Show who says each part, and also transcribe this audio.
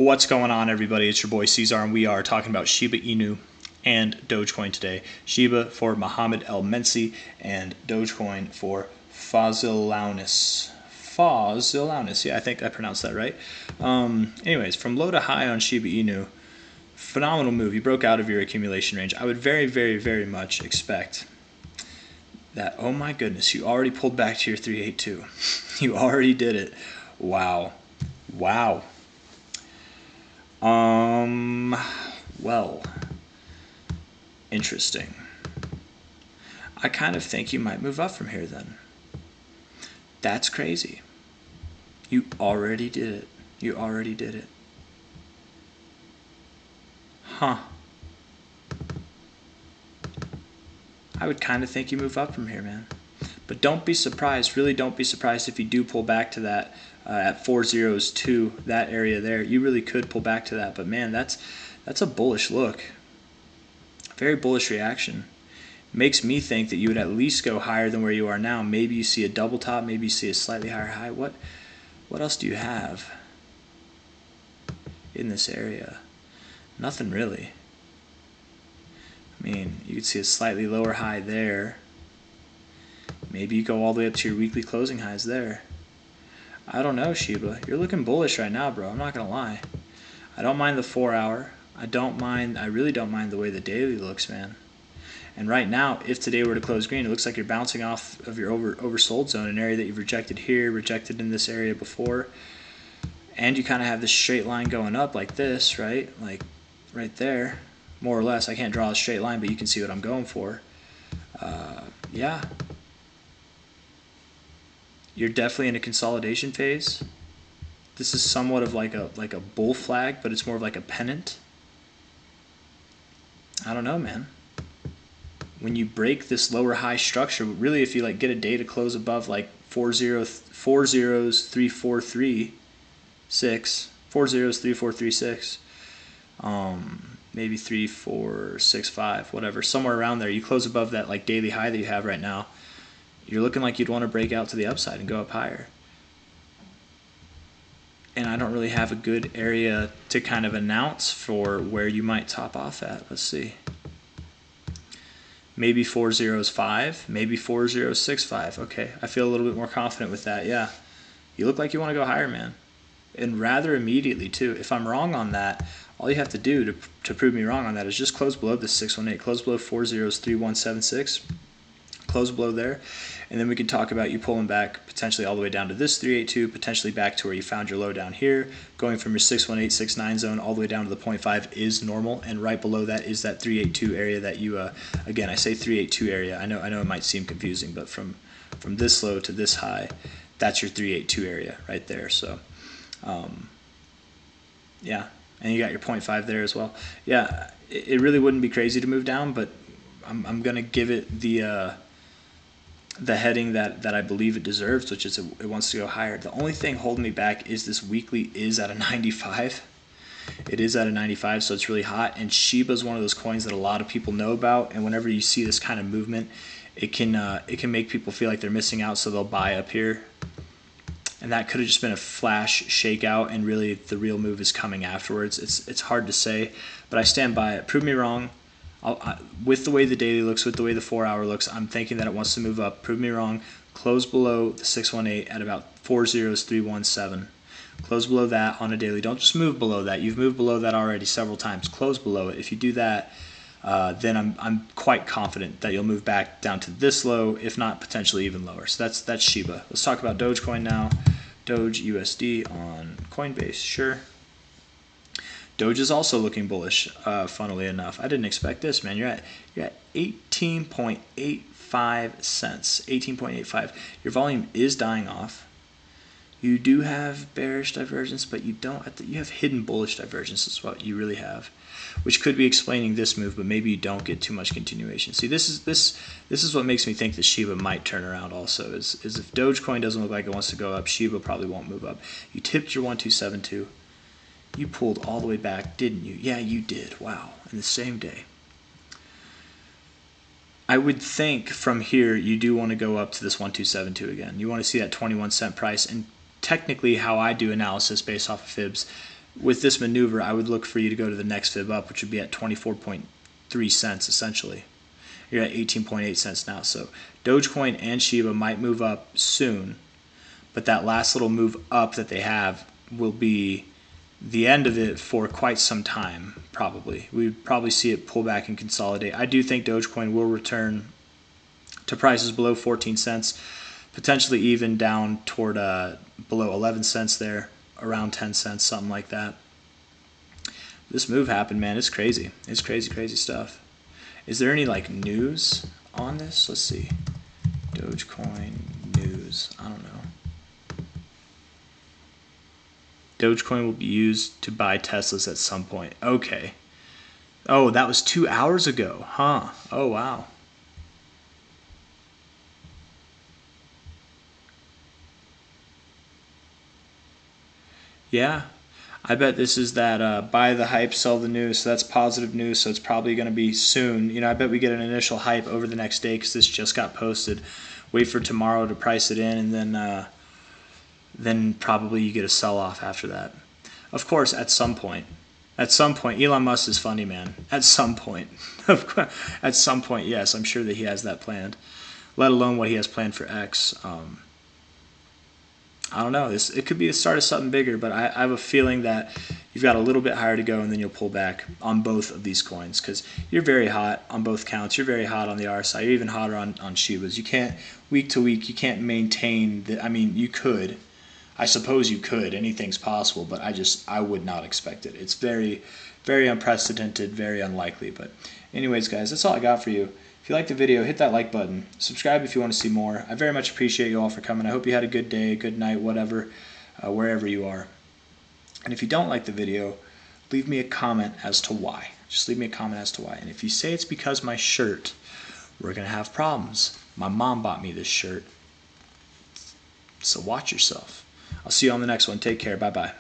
Speaker 1: What's going on, everybody? It's your boy C-Zar, and we are talking about Shiba Inu and Dogecoin today. Shiba for Mohammed El Mensi and Dogecoin for Fazilaunis. Yeah, I think I pronounced that right. Anyways, from low to high on Shiba Inu, phenomenal move. You broke out of your accumulation range. I would very, very, very much expect that, oh my goodness, you already pulled back to your 382. You already did it. Wow. Well, interesting. I kind of think you might move up from here then. That's crazy. You already did it. Huh. I would kind of think you move up from here, man. But don't be surprised, really don't be surprised if you do pull back to that at 402, that area there. You really could pull back to that, but man, that's a bullish look. Very bullish reaction. Makes me think that you would at least go higher than where you are now. Maybe you see a double top, maybe you see a slightly higher high. What else do you have in this area? Nothing really. I mean, you could see a slightly lower high there. Maybe you go all the way up to your weekly closing highs there. I don't know, Shiba. You're looking bullish right now, bro. I'm not going to lie. I don't mind the 4 hour. I really don't mind the way the daily looks, man. And right now, if today were to close green, it looks like you're bouncing off of your oversold zone, an area that you've rejected here, rejected in this area before. And you kind of have this straight line going up like this, right? Like right there, more or less. I can't draw a straight line, but you can see what I'm going for. Yeah. You're definitely in a consolidation phase. This is somewhat of like a bull flag, but it's more of like a pennant. I don't know, man. When you break this lower high structure, really, if you like get a day to close above like 4-0-3-4-3-6, maybe 3-4-6-5, whatever, somewhere around there, you close above that like daily high that you have right now, you're looking like you'd want to break out to the upside and go up higher. And I don't really have a good area to kind of announce for where you might top off at. Let's see. Maybe 4-0-5, maybe 4-0-6-5. Okay, I feel a little bit more confident with that. Yeah, you look like you want to go higher, man. And rather immediately, too. If I'm wrong on that, all you have to do to prove me wrong on that is just close below this 618. Close below 4-0-3-1-7-6. Close below there, and then we can talk about you pulling back potentially all the way down to this 382, potentially back to where you found your low down here. Going from your 618, 69 zone all the way down to the 0.5 is normal, and right below that is that 382 area that you, again, I say 382 area. I know it might seem confusing, but from this low to this high, that's your 382 area right there. So, yeah, and you got your 0.5 there as well. Yeah, it really wouldn't be crazy to move down, but I'm gonna give it the heading that I believe it deserves, which is it wants to go higher. The only thing holding me back is this weekly is at a 95. It is at a 95, so it's really hot. And Shiba is one of those coins that a lot of people know about. And whenever you see this kind of movement, it can make people feel like they're missing out, so they'll buy up here. And that could have just been a flash shakeout, and really the real move is coming afterwards. It's hard to say, but I stand by it. Prove me wrong. With the way the daily looks, with the way the 4 hour looks, I'm thinking that it wants to move up. Prove me wrong. Close below the 618 at about 4-0-3-1-7. Close below that on a daily. Don't just move below that. You've moved below that already several times. Close below it. If you do that, then I'm quite confident that you'll move back down to this low, if not potentially even lower. So that's Shiba. Let's talk about Dogecoin now. Doge USD on Coinbase. Sure. Doge is also looking bullish, funnily enough. I didn't expect this, man. You're at 18.85 cents. 18.85. Your volume is dying off. You do have bearish divergence, but you don't. You have hidden bullish divergence is what you really have, which could be explaining this move, but maybe you don't get too much continuation. See, this is what makes me think that Shiba might turn around. Also, is if Dogecoin doesn't look like it wants to go up, Shiba probably won't move up. You tipped your 1272. You pulled all the way back, didn't you? Yeah, you did. Wow. In the same day. I would think from here you do want to go up to this 1272 again. You want to see that 21 cent price. And technically how I do analysis based off of fibs, with this maneuver, I would look for you to go to the next fib up, which would be at 24.3 cents essentially. You're at 18.8 cents now. So Dogecoin and Shiba might move up soon, but that last little move up that they have will be the end of it for quite some time, probably. We'd probably see it pull back and consolidate. I do think Dogecoin will return to prices below 14 cents, potentially even down toward below 11 cents there, around 10 cents, something like that. This move happened, man. It's crazy. It's crazy, crazy stuff. Is there any like news on this? Let's see. Dogecoin news. I don't know. Dogecoin will be used to buy Teslas at some point. Okay. Oh, that was 2 hours ago, huh? Oh, wow. Yeah. I bet this is that buy the hype, sell the news. So that's positive news. So it's probably going to be soon. You know, I bet we get an initial hype over the next day because this just got posted. Wait for tomorrow to price it in, and then probably you get a sell-off after that. Of course, at some point, Elon Musk is funny, man. At some point, yes, I'm sure that he has that planned. Let alone what he has planned for X. I don't know. It could be the start of something bigger, but I have a feeling that you've got a little bit higher to go, and then you'll pull back on both of these coins because you're very hot on both counts. You're very hot on the RSI. You're even hotter on Shibas. You can't week to week. You can't maintain the. I mean, you could. I suppose you could. Anything's possible, but I would not expect it. It's very, very unprecedented, very unlikely. But anyways, guys, that's all I got for you. If you liked the video, hit that like button. Subscribe if you want to see more. I very much appreciate you all for coming. I hope you had a good day, good night, whatever, wherever you are. And if you don't like the video, leave me a comment as to why. Just leave me a comment as to why. And if you say it's because my shirt, we're going to have problems. My mom bought me this shirt. So watch yourself. I'll see you on the next one. Take care. Bye-bye.